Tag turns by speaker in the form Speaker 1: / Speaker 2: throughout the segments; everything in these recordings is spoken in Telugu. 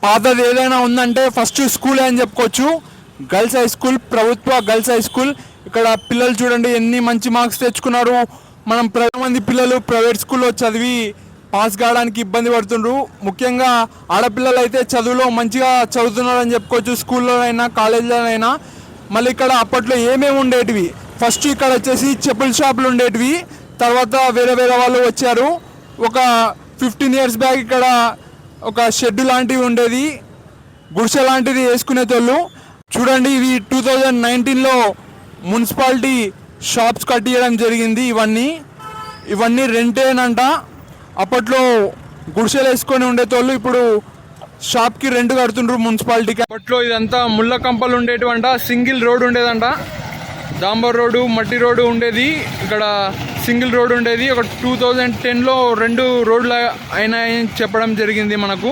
Speaker 1: పాతది ఏదైనా ఉందంటే ఫస్ట్ స్కూల్ అని చెప్పుకోవచ్చు. గర్ల్స్ హై స్కూల్, ప్రభుత్వ గర్ల్స్ హై స్కూల్. ఇక్కడ పిల్లలు చూడండి ఎన్ని మంచి మార్క్స్ తెచ్చుకున్నారు. మనం మంది పిల్లలు ప్రైవేట్ స్కూల్లో చదివి పాస్ కావడానికి ఇబ్బంది పడుతుండ్రు. ముఖ్యంగా ఆడపిల్లలు అయితే చదువులో మంచిగా చదువుతున్నారని చెప్పుకోవచ్చు, స్కూల్లో అయినా కాలేజీలో అయినా. మళ్ళీ ఇక్కడ అప్పట్లో ఏమేమి ఉండేటివి, ఫస్ట్ ఇక్కడ వచ్చేసి చెప్పుల షాపులు ఉండేటివి. తర్వాత వేరే వేరే వాళ్ళు వచ్చారు. ఒక 15 years బ్యాక్ ఇక్కడ ఒక షెడ్ లాంటివి ఉండేది, గుడిసె లాంటిది వేసుకునేటోళ్ళు. చూడండి ఇవి 2019లో మున్సిపాలిటీ షాప్స్ కట్టియడం జరిగింది. ఇవన్నీ రెంటేనంట. అప్పట్లో గుడిసెలు వేసుకొని ఉండేటోళ్ళు ఇప్పుడు షాప్కి రెంట్ కడుతుండ్రు మున్సిపాలిటీకి. అప్పట్లో ఇదంతా ముళ్ళ కంపలు ఉండేటివంట, సింగిల్ రోడ్ ఉండేదంట. డాంబర్ రోడ్డు, మట్టి రోడ్డు ఉండేది. ఇక్కడ సింగిల్ రోడ్ ఉండేది. ఒక 2010లో 2 రోడ్లు అయినాయని చెప్పడం జరిగింది మనకు.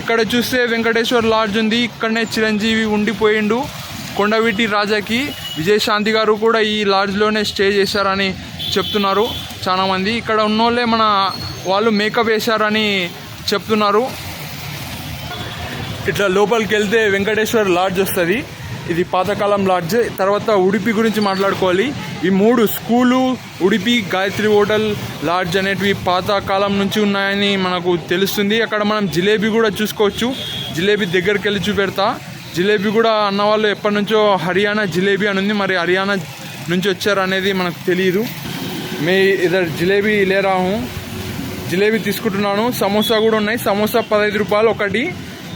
Speaker 1: ఇక్కడ చూస్తే వెంకటేశ్వర్ లాడ్జ్ ఉంది. ఇక్కడనే చిరంజీవి ఉండిపోయిండు. కొండవీటి రాజాకి విజయశాంతి గారు కూడా ఈ లాడ్జ్లోనే స్టే చేశారని చెప్తున్నారు చాలామంది. ఇక్కడ ఉన్నోళ్ళే మన వాళ్ళు మేకప్ వేశారని చెప్తున్నారు. ఇట్లా లోపలికి వెళ్తే వెంకటేశ్వర్ లాడ్జ్ వస్తుంది. ఇది పాతకాలం లాడ్జ్. తర్వాత ఉడిపి గురించి మాట్లాడుకోవాలి. ఈ 3 school, Udupi, Gayatri hotel, lodge అనేటివి పాతకాలం నుంచి ఉన్నాయని మనకు తెలుస్తుంది. అక్కడ మనం జిలేబీ కూడా చూసుకోవచ్చు. జిలేబీ దగ్గరికి వెళ్ళి చూపెడతా. జిలేబీ కూడా అన్నవాళ్ళు ఎప్పటి నుంచో హర్యానా జిలేబీ అని ఉంది. మరి హర్యానా నుంచి వచ్చారు అనేది మనకు తెలియదు. మే ఇద్దరు జిలేబీ లేరాము, జిలేబీ తీసుకుంటున్నాను. సమోసా కూడా ఉన్నాయి. సమోసా 15 రూపాయలు ఒకటి.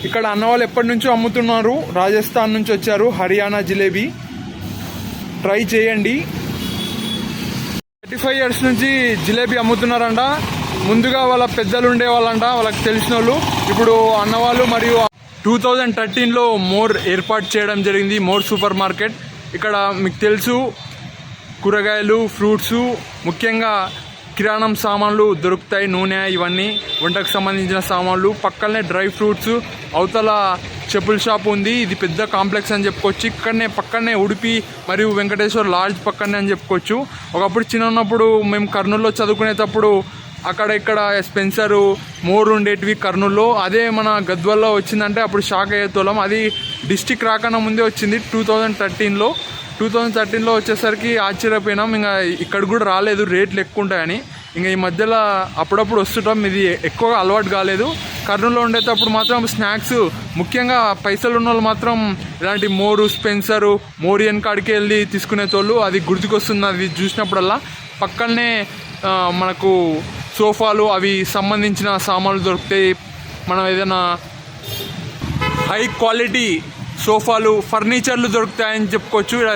Speaker 1: ఇక్కడ అన్నవాళ్ళు ఎప్పటి నుంచో అమ్ముతున్నారు. రాజస్థాన్ నుంచి వచ్చారు. హర్యానా జిలేబీ ట్రై చేయండి. 35 years నుంచి జిలేబీ అమ్ముతున్నారంట. ముందుగా వాళ్ళ పెద్దలు ఉండేవాళ్ళంట, వాళ్ళకి తెలిసిన వాళ్ళు. ఇప్పుడు అన్నవాళ్ళు మరియు 2013లో మోర్ ఏర్పాటు చేయడం జరిగింది. More super market. ఇక్కడ మీకు తెలుసు కూరగాయలు, ఫ్రూట్స్, ముఖ్యంగా కిరాణం సామాన్లు దొరుకుతాయి. నూనె, ఇవన్నీ వంటకు సంబంధించిన సామాన్లు. పక్కనే డ్రై ఫ్రూట్స్, అవతల చెప్పుల షాప్ ఉంది. ఇది పెద్ద కాంప్లెక్స్ అని చెప్పుకోవచ్చు. పక్కనే ఉడిపి మరియు వెంకటేశ్వర లాడ్జ్ పక్కనే అని చెప్పుకోవచ్చు. ఒకప్పుడు చిన్న ఉన్నప్పుడు మేము కర్నూలులో చదువుకునేటప్పుడు అక్కడ ఇక్కడ స్పెన్సరు, మోర్ ఉండేటివి కర్నూలులో. అదే మన గద్వాల్లో వచ్చిందంటే అప్పుడు షాక్ అయ్యేతోళ్ళం. అది డిస్టిక్ రాకన్నా ముందే వచ్చింది 2013లో. 2013లో వచ్చేసరికి ఆశ్చర్యపోయినాం. ఇంకా ఇక్కడ కూడా రాలేదు, రేట్లు ఎక్కువ ఉంటాయని. ఇంకా ఈ మధ్యలో అప్పుడప్పుడు వస్తుంటాం. ఇది ఎక్కువగా అలవాటు కాలేదు. కర్నూలులో ఉండేటప్పుడు మాత్రం స్నాక్స్, ముఖ్యంగా పైసలు ఉన్న వాళ్ళు మాత్రం ఇలాంటి మోరు, స్పెన్సరు, మోరియన్ కాడికి వెళ్ళి తీసుకునేటోళ్ళు. అది గుర్తుకొస్తుంది అది చూసినప్పుడల్లా. పక్కనే మనకు సోఫాలు, అవి సంబంధించిన సామాన్లు దొరుకుతాయి. మనం ఏదైనా హై క్వాలిటీ సోఫాలు, ఫర్నిచర్లు దొరుకుతాయని చెప్పుకోవచ్చు. ఇలా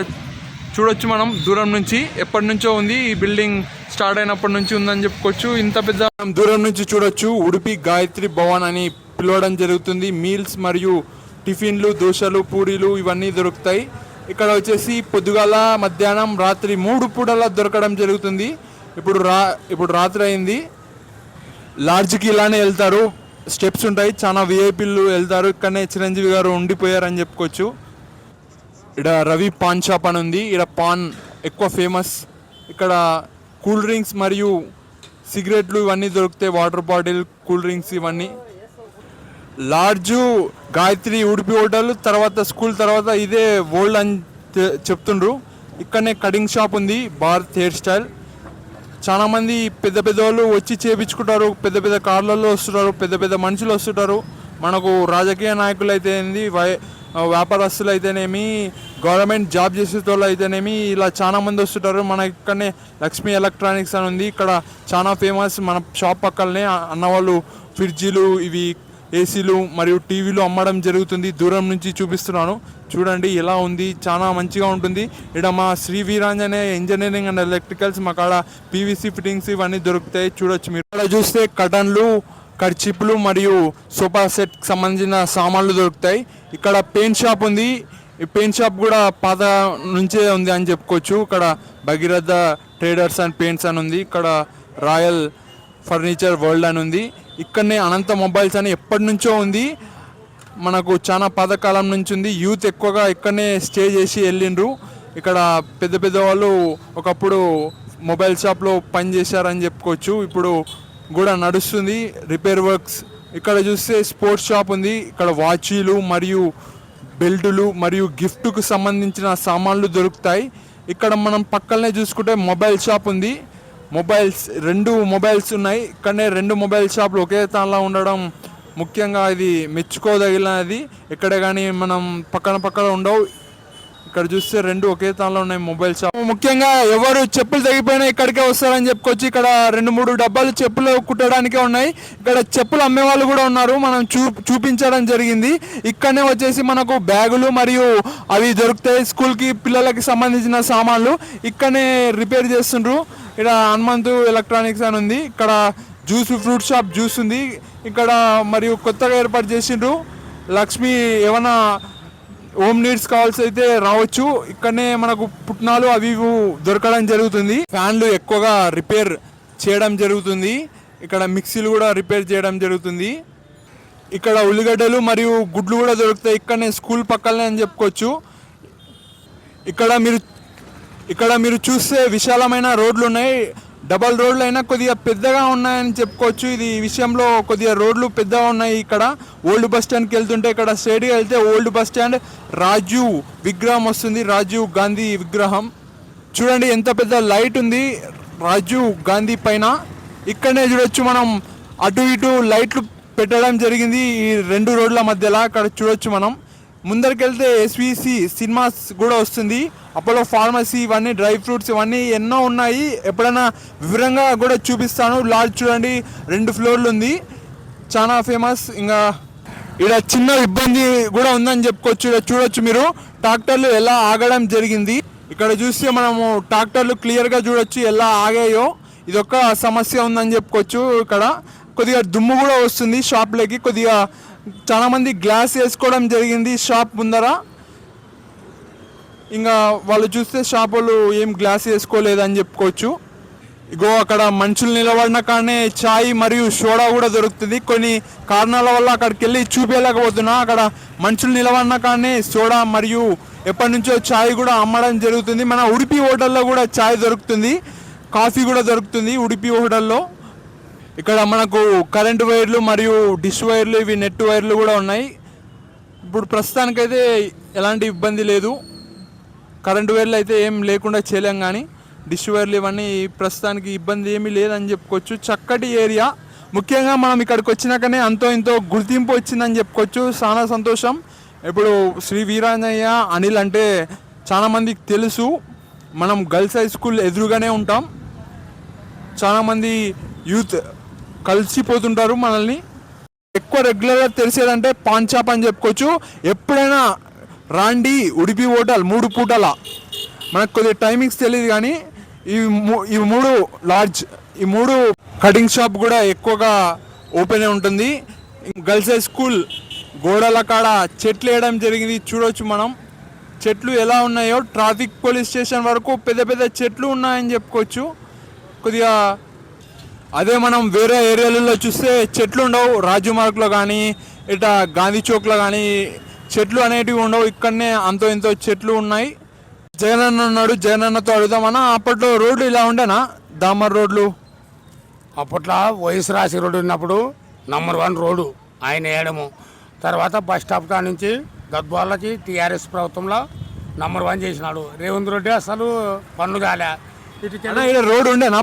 Speaker 1: చూడొచ్చు మనం దూరం నుంచి. ఎప్పటి నుంచో ఉంది ఈ బిల్డింగ్, స్టార్ట్ అయినప్పటి నుంచి ఉందని చెప్పుకోవచ్చు. ఇంత పెద్ద దూరం నుంచి చూడొచ్చు. ఉడిపి గాయత్రి భవన్ అని పిలవడం జరుగుతుంది. మీల్స్ మరియు టిఫిన్లు, దోశలు, పూరీలు ఇవన్నీ దొరుకుతాయి. ఇక్కడ వచ్చేసి పొద్దుగాల, మధ్యాహ్నం, రాత్రి 3 పూటలా దొరకడం జరుగుతుంది. ఇప్పుడు రాత్రి అయింది. లాడ్జ్కి ఇలానే వెళ్తారు, స్టెప్స్ ఉంటాయి. చాలా విఐపీలు వెళ్తారు. ఇక్కడనే చిరంజీవి గారు ఉండిపోయారని చెప్పుకోవచ్చు. ఇక్కడ రవి పాన్ షాప్ అని ఉంది. ఇక్కడ పాన్ ఎక్కువ ఫేమస్. ఇక్కడ కూల్ డ్రింక్స్ మరియు సిగరెట్లు ఇవన్నీ దొరుకుతాయి. వాటర్ బాటిల్, కూల్ డ్రింక్స్ ఇవన్నీ. లాడ్జు, గాయత్రి, ఉడిపి హోటల్, తర్వాత స్కూల్, తర్వాత ఇదే ఓల్డ్ అని చెప్తుండ్రు. ఇక్కడనే కటింగ్ షాప్ ఉంది, భారత్ హెయిర్ స్టైల్. చాలామంది పెద్ద పెద్ద వాళ్ళు వచ్చి చేయించుకుంటారు. పెద్ద పెద్ద కార్లలో వస్తుంటారు, పెద్ద పెద్ద మనుషులు వస్తుంటారు. మనకు రాజకీయ నాయకులు అయితేనేమి, వ్యాపారస్తులు అయితేనేమి, గవర్నమెంట్ జాబ్ చేసేటోళ్ళు అయితేనేమి, ఇలా చాలా మంది వస్తుంటారు. మన ఇక్కడనే లక్ష్మీ ఎలక్ట్రానిక్స్ అని ఉంది. ఇక్కడ చాలా ఫేమస్. మన షాప్ పక్కనే అన్నవాళ్ళు ఫ్రిడ్జీలు, ఇవి ఏసీలు మరియు టీవీలు అమ్మడం జరుగుతుంది. దూరం నుంచి చూపిస్తున్నాను, చూడండి ఎలా ఉంది. చాలా మంచిగా ఉంటుంది. ఇక్కడ మా శ్రీ వీరాంజనే ఇంజనీరింగ్ అండ్ ఎలక్ట్రికల్స్, మా కాడ పీవీసీ ఫిట్టింగ్స్ ఇవన్నీ దొరుకుతాయి. చూడొచ్చు మీరు. ఇక్కడ చూస్తే కటన్లు, కర్చీపులు మరియు సోఫా సెట్కి సంబంధించిన సామాన్లు దొరుకుతాయి. ఇక్కడ పెయింట్ షాప్ ఉంది. ఈ పెయింట్ షాప్ కూడా పాత నుంచే ఉంది అని చెప్పుకోవచ్చు. ఇక్కడ భగీరథ ట్రేడర్స్ అండ్ పెయింట్స్ అని ఉంది. ఇక్కడ రాయల్ ఫర్నిచర్ వరల్డ్ అని ఉంది. ఇక్కడనే అనంత మొబైల్స్ అని ఎప్పటి నుంచో ఉంది. మనకు చాలా పాతకాలం నుంచి ఉంది. యూత్ ఎక్కువగా ఇక్కడనే స్టే చేసి వెళ్ళిండ్రు. ఇక్కడ పెద్ద పెద్ద వాళ్ళు ఒకప్పుడు మొబైల్ షాప్లో పని చేశారని చెప్పుకోవచ్చు. ఇప్పుడు కూడా నడుస్తుంది. రిపేర్ వర్క్స్ ఇక్కడ చూస్తే స్పోర్ట్స్ షాప్ ఉంది. ఇక్కడ వాచీలు మరియు బెల్టులు మరియు గిఫ్ట్కు సంబంధించిన సామాన్లు దొరుకుతాయి. ఇక్కడ మనం పక్కనే చూసుకుంటే మొబైల్ షాప్ ఉంది. రెండు మొబైల్స్ ఉన్నాయి. ఇక్కడనే రెండు మొబైల్ షాపులు ఒకే తానలా ఉండడం ముఖ్యంగా ఇది మెచ్చుకోదగినది. ఎక్కడ కానీ మనం పక్కన ఉండవు. ఇక్కడ చూస్తే రెండు ఒకే తానలో ఉన్నాయి మొబైల్ షాప్. ముఖ్యంగా ఎవరు చెప్పులు తగ్గిపోయినా ఇక్కడికే వస్తారని చెప్పుకోవచ్చు. ఇక్కడ 2-3 డబ్బాలు చెప్పులు కుట్టడానికే ఉన్నాయి. ఇక్కడ చెప్పులు అమ్మే వాళ్ళు కూడా ఉన్నారు. మనం చూపించడం జరిగింది. ఇక్కడనే వచ్చేసి మనకు బ్యాగులు మరియు అవి దొరుకుతాయి. స్కూల్కి పిల్లలకి సంబంధించిన సామాన్లు ఇక్కడనే రిపేర్ చేస్తుండ్రు. ఇక్కడ హనుమంతు ఎలక్ట్రానిక్స్ అని ఉంది. ఇక్కడ ఫ్రూట్ షాప్ జ్యూస్ ఉంది ఇక్కడ. మరియు కొత్తగా ఏర్పాటు చేసిండ్రు లక్ష్మి. ఏమన్నా హోమ్ నీడ్స్ కావాల్సి అయితే రావచ్చు. ఇక్కడనే మనకు పుట్నాలు అవి దొరకడం జరుగుతుంది. ఫ్యాన్లు ఎక్కువగా రిపేర్ చేయడం జరుగుతుంది. ఇక్కడ మిక్సీలు కూడా రిపేర్ చేయడం జరుగుతుంది. ఇక్కడ ఉల్లిగడ్డలు మరియు గుడ్లు కూడా దొరుకుతాయి. ఇక్కడనే స్కూల్ పక్కనే అని చెప్పుకోవచ్చు. ఇక్కడ మీరు చూస్తే విశాలమైన రోడ్లు ఉన్నాయి. డబల్ రోడ్లు అయినా కొద్దిగా పెద్దగా ఉన్నాయని చెప్పుకోవచ్చు. ఇది విషయంలో కొద్దిగా రోడ్లు పెద్దగా ఉన్నాయి. ఇక్కడ ఓల్డ్ బస్ స్టాండ్కి వెళ్తుంటే ఇక్కడ స్ట్రైట్గా వెళ్తే ఓల్డ్ బస్ స్టాండ్ రాజీవ్ విగ్రహం వస్తుంది. రాజీవ్ గాంధీ విగ్రహం చూడండి ఎంత పెద్ద లైట్ ఉంది రాజీవ్ గాంధీ పైన. ఇక్కడనే చూడొచ్చు మనం అటు ఇటు లైట్లు పెట్టడం జరిగింది ఈ రెండు రోడ్ల మధ్యలో. అక్కడ చూడొచ్చు మనం. ముందరికెళ్తే ఎస్విసి సినిమాస్ కూడా వస్తుంది. అపోలో ఫార్మసీ ఇవన్నీ డ్రై ఫ్రూట్స్ ఇవన్నీ ఎన్నో ఉన్నాయి. ఎప్పుడైనా వివరంగా కూడా చూపిస్తాను. లాడ్జ్ చూడండి 2 ఫ్లోర్లు ఉంది. చాలా ఫేమస్. ఇంకా ఇక్కడ చిన్న ఇబ్బంది కూడా ఉందని చెప్పుకోవచ్చు. ఇక్కడ చూడొచ్చు మీరు ట్రాక్టర్లు ఎలా ఆగడం జరిగింది. ఇక్కడ చూస్తే మనము ట్రాక్టర్లు క్లియర్గా చూడొచ్చు ఎలా ఆగాయో. ఇదొక సమస్య ఉందని చెప్పుకోవచ్చు. ఇక్కడ కొద్దిగా దుమ్ము కూడా వస్తుంది షాప్లోకి. కొద్దిగా చాలా మంది గ్లాస్ వేసుకోవడం జరిగింది షాప్ ముందర. ఇంకా వాళ్ళు చూస్తే షాప్ వాళ్ళు ఏం గ్లాస్ వేసుకోలేదని చెప్పుకోవచ్చు. ఇగో అక్కడ మనుషులు నిలబడిన కానీ చాయ్ మరియు సోడా కూడా దొరుకుతుంది. కొన్ని కారణాల వల్ల అక్కడికి వెళ్ళి చూపించలేకపోతున్నా. అక్కడ మనుషులు నిలబడిన కానీ సోడా మరియు ఎప్పటి నుంచో చాయ్ కూడా అమ్మడం జరుగుతుంది. మన ఉడిపి హోటల్లో కూడా చాయ్ దొరుకుతుంది, కాఫీ కూడా దొరుకుతుంది ఉడిపి హోటల్లో. ఇక్కడ మనకు కరెంటు వైర్లు మరియు డిష్ వైర్లు ఇవి నెట్ వైర్లు కూడా ఉన్నాయి. ఇప్పుడు ప్రస్తుతానికైతే ఎలాంటి ఇబ్బంది లేదు. కరెంటు వైర్లు అయితే ఏం లేకుండా చేయలేం, కానీ డిష్ వైర్లు ఇవన్నీ ప్రస్తుతానికి ఇబ్బంది ఏమీ లేదని చెప్పుకోవచ్చు. చక్కటి ఏరియా. ముఖ్యంగా మనం ఇక్కడికి వచ్చినాకనే అంతో ఇంతో గుర్తింపు వచ్చిందని చెప్పుకోవచ్చు. చాలా సంతోషం. ఇప్పుడు శ్రీ వీరాంజనేయ అనిల్ అంటే చాలామందికి తెలుసు. మనం గర్ల్స్ హై స్కూల్ ఎదురుగానే ఉంటాం. చాలామంది యూత్ కలిసిపోతుంటారు మనల్ని. ఎక్కువ రెగ్యులర్గా తెలిసేదంటే పాన్ షాప్ అని చెప్పుకోవచ్చు. ఎప్పుడైనా రాండి ఉడిపి హోటల్ 3 పూటల. మనకు కొద్దిగా టైమింగ్స్ తెలియదు కానీ ఈ 3 లాడ్జ్, ఈ 3 కటింగ్ షాప్ కూడా ఎక్కువగా ఓపెన్ ఉంటుంది. గర్ల్స్ హై స్కూల్ గోడల కాడ చెట్లు వేయడం జరిగింది. చూడవచ్చు మనం చెట్లు ఎలా ఉన్నాయో. ట్రాఫిక్ పోలీస్ స్టేషన్ వరకు పెద్ద పెద్ద చెట్లు ఉన్నాయని చెప్పుకోవచ్చు. కొద్దిగా అదే మనం వేరే ఏరియాలలో చూస్తే చెట్లు ఉండవు. రాజు మార్గ్లో కానీ ఇట్లా గాంధీ చౌక్లో కానీ చెట్లు అనేటివి ఉండవు. ఇక్కడనే అంతో ఇంతో చెట్లు ఉన్నాయి. జగనన్న ఉన్నాడు, జగనన్నతో అడుగుదామన్నా. అప్పట్లో రోడ్లు ఇలా ఉండేనా? దామర్ రోడ్లు
Speaker 2: అప్పట్లో వైఎస్ రాజశేఖర రోడ్డు ఉన్నప్పుడు నంబర్ 1 రోడ్డు ఆయన వేయడము. తర్వాత బస్ స్టాప్ కాడ నుంచి గద్వాలకి టీఆర్ఎస్ ప్రభుత్వంలో నంబర్ 1 చేసినాడు. రేవంత్ రెడ్డి అసలు పన్ను కాలే.
Speaker 1: ఇటు రోడ్డు ఉండేనా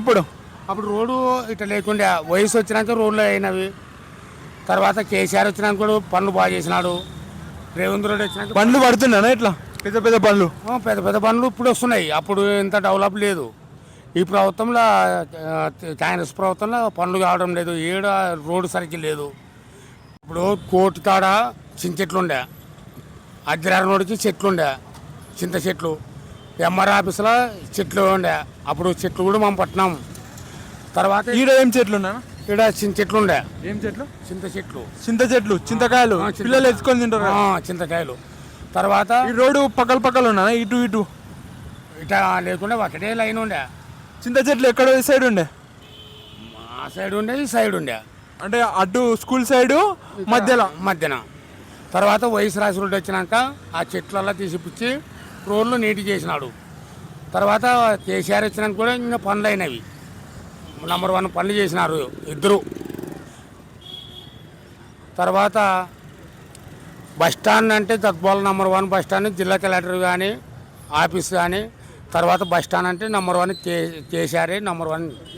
Speaker 2: అప్పుడు రోడ్డు ఇట్లా లేకుండే. వయసు వచ్చినాక రోడ్లు అయినవి. తర్వాత కేసీఆర్ వచ్చినాక కూడా పనులు బాగా చేసినాడు. రేవంత్ రెడ్డి వచ్చినాక
Speaker 1: పనులు పడుతున్నాయి. ఇట్లా పెద్ద పెద్ద పనులు
Speaker 2: పెద్ద పనులు ఇప్పుడు వస్తున్నాయి. అప్పుడు ఇంత డెవలప్ లేదు. ఈ ప్రభుత్వంలో కాంగ్రెస్ ప్రభుత్వంలో పనులు కావడం లేదు. ఏడ రోడ్డు సరిగ్గా లేదు. ఇప్పుడు కోర్టు కాడ చింత చెట్లు ఉండే, అజ్జరారం రోడ్డుకి చెట్లు ఉండే, చింత చెట్లు. ఎంఆర్ ఆఫీసులో చెట్లు ఉండే. అప్పుడు చెట్లు కూడా మనం పట్టినాం. తర్వాత
Speaker 1: ఈడ ఏం చెట్లు ఉన్నా?
Speaker 2: ఇక్కడ చింత చెట్లు ఉండే.
Speaker 1: ఏం చెట్లు?
Speaker 2: చింత చెట్లు,
Speaker 1: చింతకాయలు పిల్లలు ఎత్తుకొని తింటారు.
Speaker 2: చింతకాయలు. తర్వాత
Speaker 1: ఈ రోడ్డు పక్కల ఉన్నా ఇటు ఇటు
Speaker 2: ఇట్లా లేకుండా ఒకటే లైన్ ఉండే.
Speaker 1: చింత చెట్లు ఎక్కడ సైడ్ ఉండే?
Speaker 2: మా సైడ్ ఉండే, ఈ సైడ్ ఉండే.
Speaker 1: అంటే అటు స్కూల్ సైడు
Speaker 2: మధ్యన. తర్వాత వైఎస్ రాజశేఖర రెడ్డి వచ్చినాక ఆ చెట్లల్లో తీసిపుచ్చి రోడ్లు నీటి చేసినాడు. తర్వాత కేసీఆర్ వచ్చినాక కూడా ఇంకా పనులు అయినవి. నంబర్ 1 పనులు చేసినారు ఇద్దరు. తర్వాత బస్ స్టాండ్ అంటే గద్వాల నంబర్ 1 బస్ స్టాండ్, జిల్లా కలెక్టర్ కానీ ఆఫీస్ కానీ. తర్వాత బస్ స్టాండ్ అంటే నంబర్ 1 కేసీఆర్ నంబర్ 1.